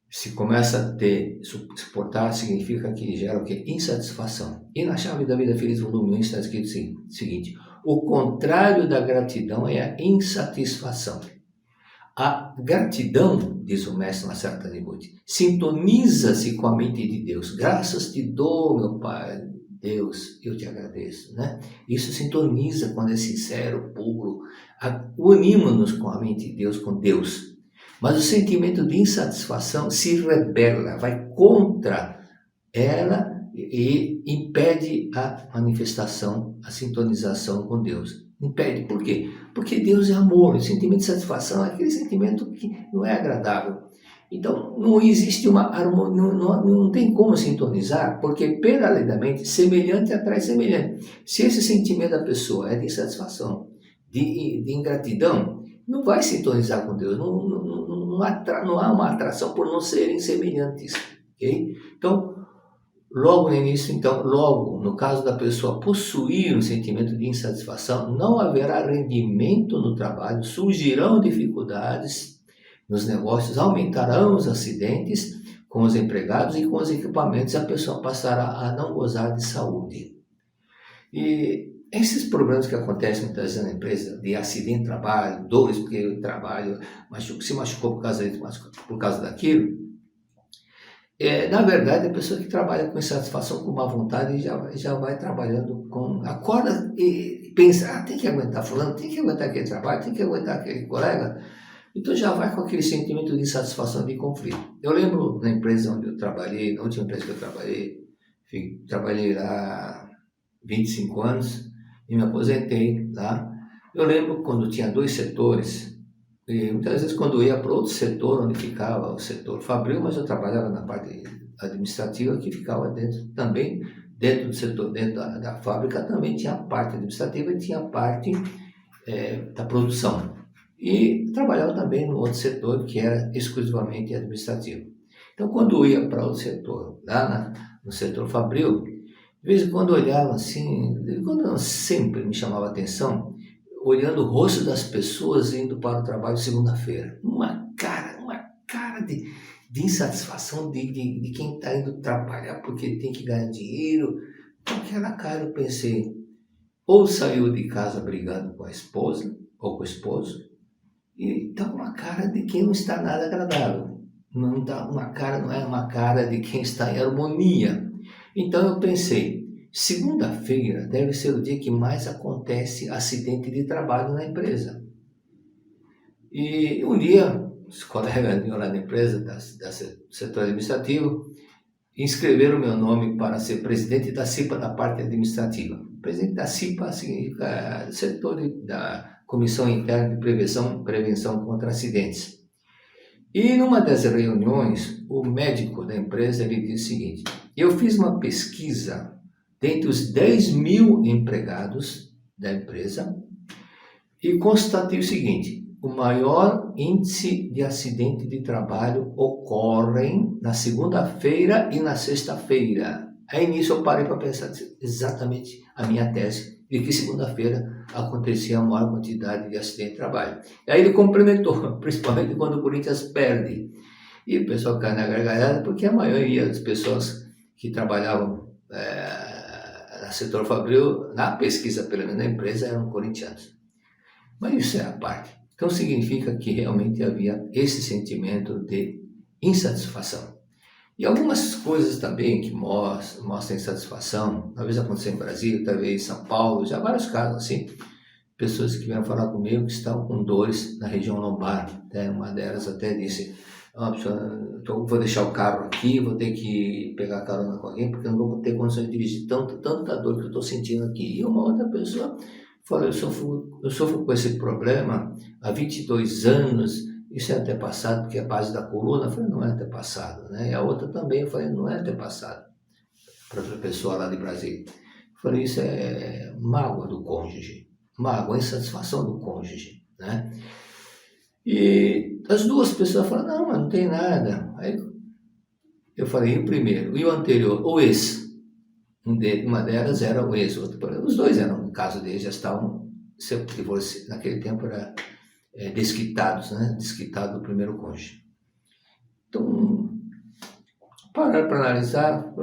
S2: se começa a suportar, significa que gera o quê? Insatisfação. E na Chave da Vida Feliz, volume 1, está escrito o seguinte: o contrário da gratidão é a insatisfação. A gratidão, diz o mestre Marcelo Taniguchi, sintoniza-se com a mente de Deus. Graças te dou, meu Pai, Deus, eu te agradeço, né? Isso sintoniza quando é sincero, puro. Unimos-nos com a mente de Deus, com Deus. Mas o sentimento de insatisfação se rebela, vai contra ela e impede a manifestação, a sintonização com Deus. Impede, por quê? Porque Deus é amor, o sentimento de satisfação é aquele sentimento que não é agradável. Então, não existe uma harmonia, não tem como sintonizar, porque, paralelamente, semelhante atrai semelhante. Se esse sentimento da pessoa é de insatisfação, de ingratidão, não vai sintonizar com Deus, não há uma atração por não serem semelhantes. Okay? Então, logo no início, logo no caso da pessoa possuir um sentimento de insatisfação, não haverá rendimento no trabalho, surgirão dificuldades nos negócios, aumentarão os acidentes com os empregados e com os equipamentos, e a pessoa passará a não gozar de saúde. E esses problemas que acontecem muitas vezes na empresa, de acidente de trabalho, dores porque o trabalho se machucou por causa disso, por causa daquilo, na verdade, a pessoa que trabalha com insatisfação, com má vontade, já vai trabalhando acorda e pensa, tem que aguentar fulano, tem que aguentar aquele trabalho, tem que aguentar aquele colega. Então já vai com aquele sentimento de insatisfação, de conflito. Eu lembro na empresa onde eu trabalhei, na última empresa que eu trabalhei lá 25 anos e me aposentei lá. Eu lembro quando tinha 2 setores, e muitas vezes quando eu ia para outro setor, onde ficava o setor fabril, mas eu trabalhava na parte administrativa, que ficava dentro do setor, dentro da fábrica, também tinha a parte administrativa e tinha a parte da produção. E trabalhava também no outro setor, que era exclusivamente administrativo. Então, quando eu ia para outro setor, lá no setor fabril, de vez em quando eu olhava assim, sempre me chamava a atenção, olhando o rosto das pessoas indo para o trabalho segunda-feira. Uma cara de insatisfação de quem está indo trabalhar porque tem que ganhar dinheiro. Com aquela cara eu pensei, ou saiu de casa brigando com a esposa ou com o esposo, e está com uma cara de quem não está nada agradável. Não é uma cara de quem está em harmonia. Então eu pensei, segunda-feira deve ser o dia que mais acontece acidente de trabalho na empresa. E um dia, os colegas lá da empresa, do setor administrativo, inscreveram meu nome para ser presidente da CIPA da parte administrativa. Presidente da CIPA significa setor da Comissão Interna de Prevenção contra Acidentes. E numa das reuniões, o médico da empresa ele disse o seguinte: eu fiz uma pesquisa dentre os 10.000 empregados da empresa e constatei o seguinte: o maior índice de acidente de trabalho ocorrem na segunda-feira e na sexta-feira. Aí nisso eu parei para pensar exatamente a minha tese, de que segunda-feira acontecia a maior quantidade de acidente de trabalho. E aí ele complementou, principalmente quando o Corinthians perde. E o pessoal cai na gargalhada, porque a maioria das pessoas que trabalhavam no setor fabril, na pesquisa pelo menos da empresa, eram corintianos. Mas isso é a parte. Então significa que realmente havia esse sentimento de insatisfação. E algumas coisas também que mostram insatisfação, talvez aconteceu em Brasília, talvez em São Paulo, já vários casos assim, pessoas que vieram falar comigo que estavam com dores na região lombar. Uma delas até disse, vou deixar o carro aqui, vou ter que pegar carona com alguém, porque eu não vou ter condições de dirigir tanta dor que eu estou sentindo aqui. E uma outra pessoa falou, eu sofro com esse problema há 22 anos, isso é antepassado, porque é a base da coluna. Eu falei, não é antepassado, né? E a outra também, eu falei, não é antepassado, para outra pessoa lá de Brasília. Eu falei, isso é mágoa do cônjuge, mágoa, insatisfação do cônjuge, né? E as duas pessoas falaram, não, mas não tem nada. Aí Eu falei, e o primeiro? E o anterior? O ex. Uma delas era o ex, os dois eram, no caso deles, já estavam, naquele tempo era desquitados, né? Desquitado do primeiro cônjuge. Então, parar para analisar,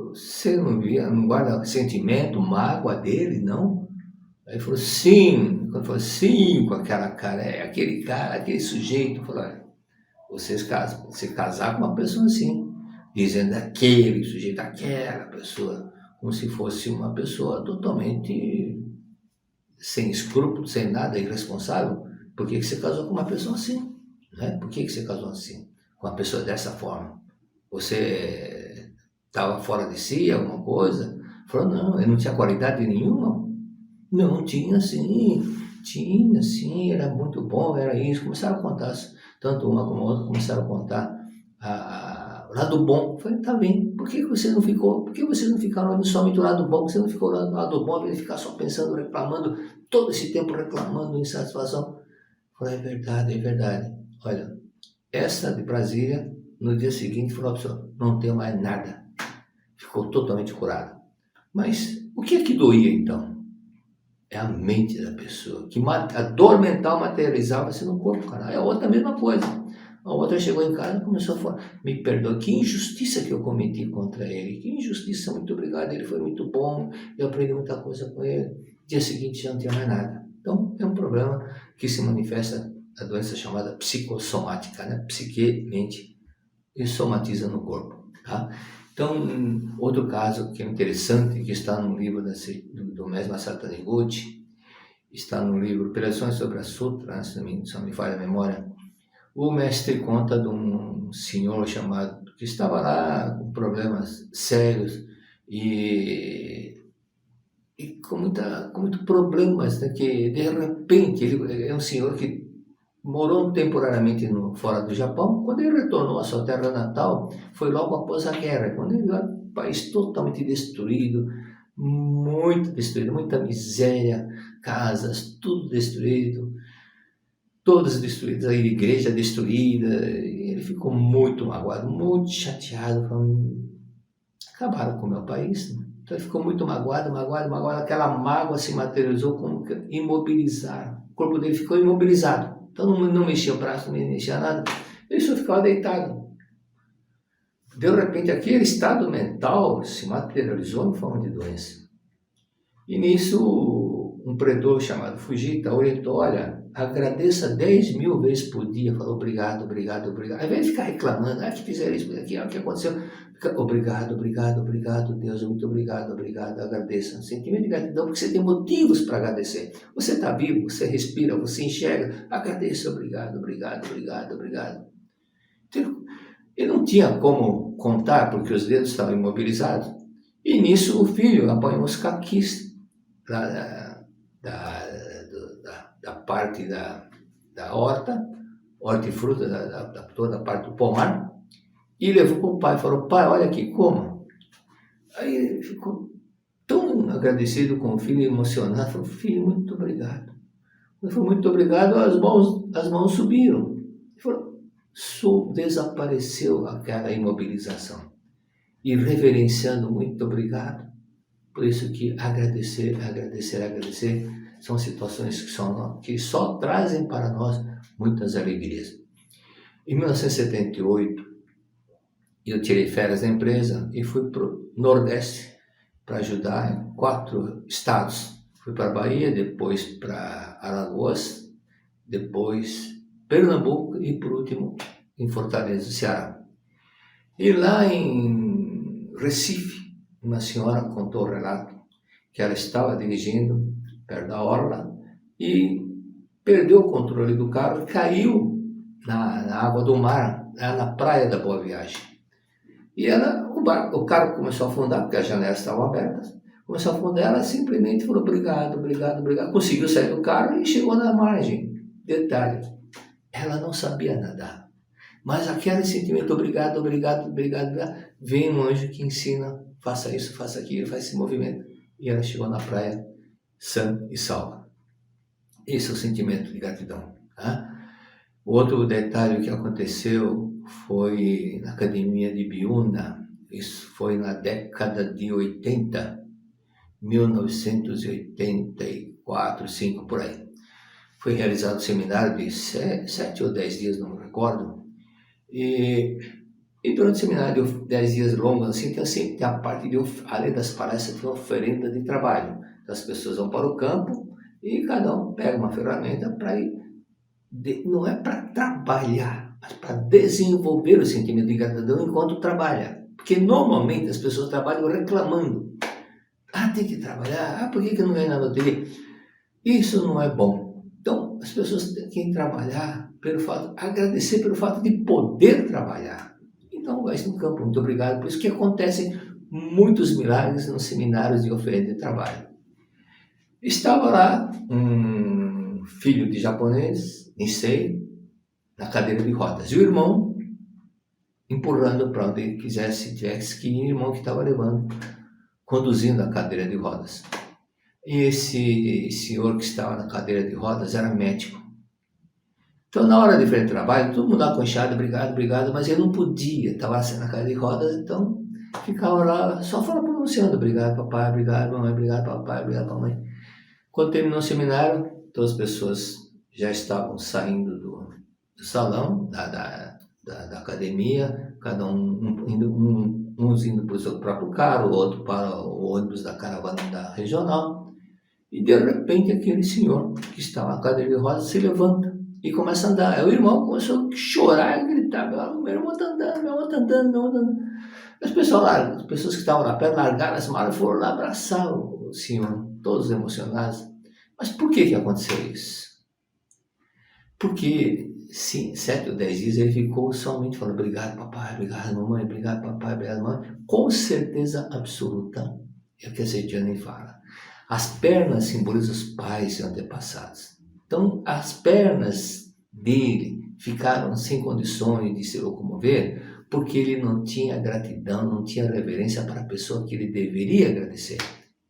S2: você não guarda sentimento, mágoa dele, não? Aí falou, sim. Quando falou, sim, com aquela cara, aquele cara, aquele sujeito. Falou, você casar com uma pessoa assim, dizendo aquele sujeito, aquela pessoa, como se fosse uma pessoa totalmente sem escrúpulos, sem nada, irresponsável. Por que você casou com uma pessoa assim? Né? Por que você casou assim? Com uma pessoa dessa forma? Você estava fora de si, alguma coisa? Falou, não, eu não tinha qualidade nenhuma. Não, tinha sim, era muito bom, era isso. Começaram a contar, tanto uma como a outra, começaram a contar o lado bom. Eu falei, tá bem, por que vocês não ficaram olhando somente o lado bom? Você não ficou olhando o lado bom, ele ficar só pensando, reclamando, todo esse tempo reclamando, insatisfação? Eu falei, é verdade. Olha, essa de Brasília, no dia seguinte, falou, pessoal, não tenho mais nada. Ficou totalmente curada. Mas o que é que doía então? É a mente da pessoa, que a dor mental materializava-se no corpo, cara. A outra, a mesma coisa. A outra chegou em casa e começou a falar, me perdoa, que injustiça que eu cometi contra ele, que injustiça, muito obrigado, ele foi muito bom, eu aprendi muita coisa com ele. Dia seguinte já não tinha mais nada. Então, é um problema que se manifesta, a doença chamada psicossomática, né? Psique, mente, e somatiza no corpo, tá? Então, outro caso que é interessante, que está no livro do mesmo Sataniguchi, está no livro Preleções sobre a Sutra, se não me falha a memória, o mestre conta de um senhor chamado, que estava lá com problemas sérios e com muito problemas, né, que de repente, ele é um senhor que morou temporariamente fora do Japão. Quando ele retornou à sua terra natal, foi logo após a guerra, quando ele viu o país totalmente destruído, muito destruído, muita miséria, casas, tudo destruído, todas destruídas, a igreja destruída. Ele ficou muito magoado, muito chateado, falando, acabaram com o meu país. Então ele ficou muito magoado, aquela mágoa se materializou como imobilizar. O corpo dele ficou imobilizado. Então não mexia o braço, não mexia nada. Ele só ficava deitado. De repente, aquele estado mental se materializou em forma de doença. E nisso, um pretor chamado Fujita orientou, olha, agradeça 10.000 vezes por dia. Falou, obrigado. Ao invés de ficar reclamando, que fizeram isso, aqui, o que aconteceu? Fica, obrigado, Deus, muito obrigado, agradeça. Sentimento de gratidão, porque você tem motivos para agradecer. Você está vivo, você respira, você enxerga, agradeça, obrigado. Então, ele não tinha como contar, porque os dedos estavam imobilizados. E nisso o filho apanhou uns caquis da parte da horta e fruta, toda a parte do pomar, e levou para o pai, falou, pai, olha aqui, coma. Aí ele ficou tão agradecido com o filho, emocionado, falou, filho, muito obrigado. Ele falou, muito obrigado, as mãos subiram. Ele falou, desapareceu aquela imobilização. E reverenciando, muito obrigado. Por isso que agradecer são situações que só trazem para nós muitas alegrias. Em 1978, eu tirei férias da empresa e fui para o Nordeste para ajudar em 4 estados. Fui para a Bahia, depois para Alagoas, depois Pernambuco e, por último, em Fortaleza, Ceará. E lá em Recife, uma senhora contou o relato que ela estava dirigindo perto da orla e perdeu o controle do carro e caiu na água do mar, na praia da Boa Viagem. E o carro começou a afundar, porque as janelas estavam abertas, começou a afundar, ela simplesmente falou, obrigado, conseguiu sair do carro e chegou na margem. Detalhe, ela não sabia nadar, mas aquele sentimento, obrigado, vem um anjo que ensina, faça isso, faça aquilo, faz esse movimento, e ela chegou na praia sã e salva. Esse é o sentimento de gratidão. Tá? Outro detalhe que aconteceu foi na academia de Biúna, isso foi na década de 80, 1984, 5 por aí. Foi realizado um seminário de 7 ou 10 dias, não me recordo, e durante o seminário de 10 dias longos, assim, tem a parte de, além das palestras, tem oferenda de trabalho. Então, as pessoas vão para o campo e cada um pega uma ferramenta para ir, não é para trabalhar, mas para desenvolver o sentimento de gratidão enquanto trabalha. Porque normalmente as pessoas trabalham reclamando. Tem que trabalhar, por que eu não ganho na loteria? Isso não é bom. Então, as pessoas têm que trabalhar agradecer pelo fato de poder trabalhar. Então, vai no campo, muito obrigado. Por isso que acontecem muitos milagres nos seminários de oferenda de trabalho. Estava lá um filho de japonês, Nisei, na cadeira de rodas. E o irmão empurrando para onde ele tivesse que ir, o irmão que estava conduzindo a cadeira de rodas. E esse senhor que estava na cadeira de rodas era médico. Então, na hora de fazer trabalho, todo mundo aconchado, obrigado, mas ele não podia, estava na cadeira de rodas, então ficava lá, só pronunciando, obrigado papai, obrigado mamãe, obrigado papai, obrigado mamãe. Quando terminou o seminário, todas as pessoas já estavam saindo do salão, da academia, cada um uns indo para o seu próprio carro, o outro para o ônibus da caravana da regional. E de repente aquele senhor que estava na cadeira de rodas se levanta e começa a andar. Aí o irmão começou a chorar e gritar, meu irmão está andando, meu irmão está andando, meu irmão está andando. As pessoas que estavam lá perto largaram as malas e foram lá abraçar o senhor, todos emocionados. Mas por que aconteceu isso? Porque, sim, 7 ou 10 dias ele ficou somente falando, obrigado papai, obrigado mamãe, obrigado papai, obrigado mamãe. Com certeza absoluta, é o que a Seitiane fala. As pernas simbolizam os pais e antepassados. Então, as pernas dele ficaram sem condições de se locomover porque ele não tinha gratidão, não tinha reverência para a pessoa que ele deveria agradecer.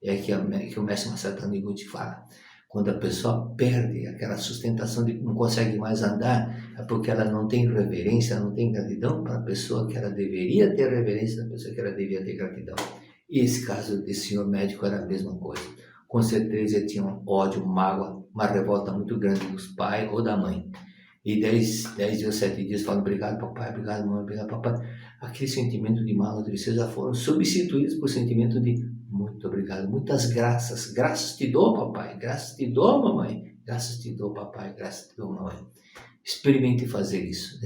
S2: É que o mestre Masaru Taniguchi fala. Quando a pessoa perde aquela sustentação de que não consegue mais andar, é porque ela não tem reverência, não tem gratidão para a pessoa que ela deveria ter reverência, da pessoa que ela deveria ter gratidão. E esse caso desse senhor médico era a mesma coisa. Com certeza ele tinha um ódio, mágoa, uma revolta muito grande dos pais ou da mãe. E 10 dias, 7 dias falando, obrigado papai, obrigado mãe, obrigado papai. Aquele sentimento de mágoa, de tristeza foram substituídos por sentimento de muito obrigado, muitas graças. Graças te dou papai, graças te dou mamãe, graças te dou papai, graças te dou mamãe. Experimentem fazer isso.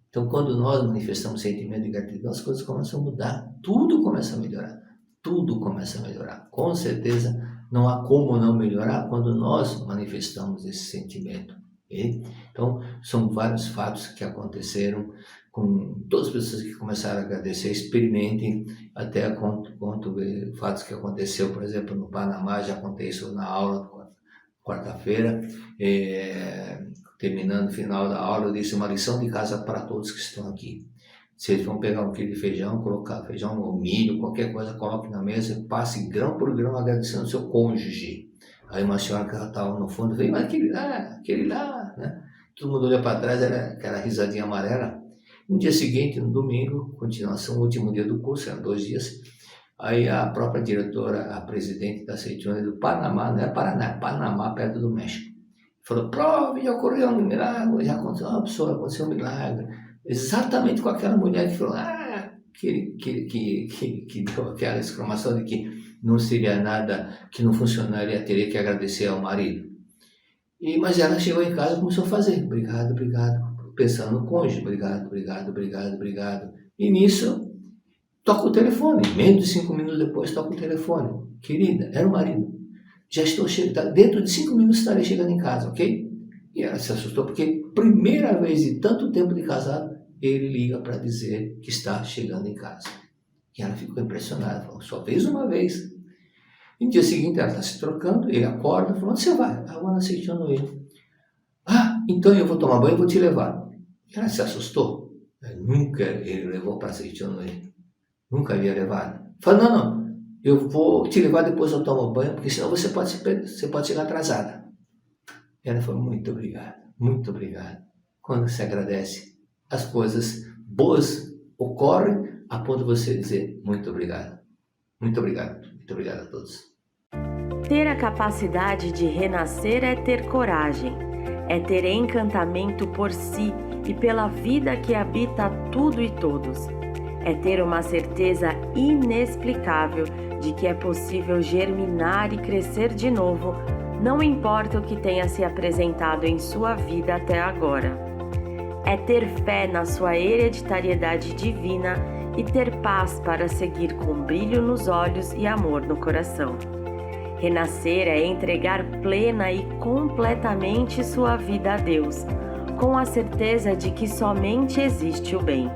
S2: Então, quando nós manifestamos sentimento de gratidão, as coisas começam a mudar, tudo começa a melhorar. Com certeza, não há como não melhorar quando nós manifestamos esse sentimento. Okay? Então, são vários fatos que aconteceram com todas as pessoas que começaram a agradecer. Experimentem, até conto fatos que aconteceu, por exemplo, no Panamá. Já contei isso na aula, quarta-feira, terminando o final da aula, eu disse uma lição de casa para todos que estão aqui. Se eles vão pegar um quilo de feijão, colocar feijão ou milho, qualquer coisa, coloque na mesa e passe grão por grão agradecendo ao seu cônjuge. Aí uma senhora que estava no fundo veio, mas aquele lá, né? Todo mundo olhou para trás, era aquela risadinha amarela. No dia seguinte, no domingo, continuação, o último dia do curso, eram 2 dias, aí a própria diretora, a presidente da Seitione do Panamá, não é Paraná, é Panamá, perto do México, falou, prove, já ocorreu um milagre, já aconteceu um milagre. Exatamente com aquela mulher que falou, que deu aquela exclamação de que não seria nada, que não funcionaria, teria que agradecer ao marido. Mas ela chegou em casa e começou a fazer, obrigado, pensando no cônjuge, obrigado. E nisso, toca o telefone, menos de 5 minutos depois toca o telefone. Querida, era o marido, já estou chegando, dentro de 5 minutos estarei chegando em casa, ok? E ela se assustou porque, primeira vez de tanto tempo de casado, ele liga para dizer que está chegando em casa. E ela ficou impressionada, falou, só fez uma vez. E no dia seguinte ela está se trocando, ele acorda, falou, onde você vai? Vou na Seitione. Então eu vou tomar banho e vou te levar. E ela se assustou. Nunca ele levou para Seitione. Nunca havia levado. Falou, não, eu vou te levar depois eu tomo banho, porque senão você pode chegar atrasada. E ela falou, muito obrigado. Quando se agradece, as coisas boas ocorrem a ponto de você dizer muito obrigado. Muito obrigado. Muito obrigado a todos.
S4: Ter a capacidade de renascer é ter coragem, é ter encantamento por si e pela vida que habita tudo e todos. É ter uma certeza inexplicável de que é possível germinar e crescer de novo, não importa o que tenha se apresentado em sua vida até agora. É ter fé na sua hereditariedade divina e ter paz para seguir com brilho nos olhos e amor no coração. Renascer é entregar plena e completamente sua vida a Deus, com a certeza de que somente existe o bem.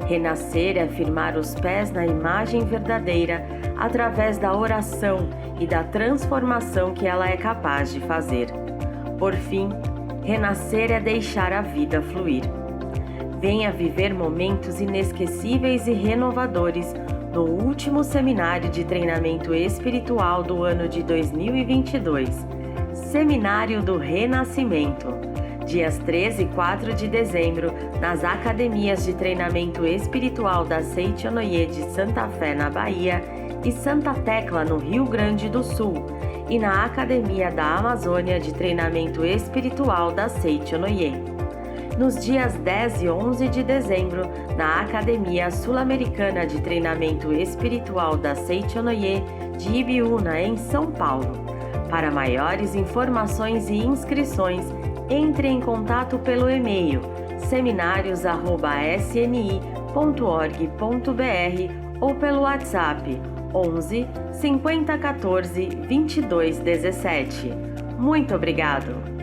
S4: Renascer é firmar os pés na imagem verdadeira através da oração e da transformação que ela é capaz de fazer. Por fim, renascer é deixar a vida fluir. Venha viver momentos inesquecíveis e renovadores no último seminário de treinamento espiritual do ano de 2022, Seminário do Renascimento, dias 13 e 4 de dezembro, nas Academias de Treinamento Espiritual da Seichonoye de Santa Fé, na Bahia, e Santa Tecla, no Rio Grande do Sul, e na Academia da Amazônia de Treinamento Espiritual da Seichonoye. Nos dias 10 e 11 de dezembro, na Academia Sul-Americana de Treinamento Espiritual da Seichonoye de Ibiúna, em São Paulo. Para maiores informações e inscrições, entre em contato pelo e-mail seminarios@sni.org.br ou pelo WhatsApp 11 50 14 22 17. Muito obrigado!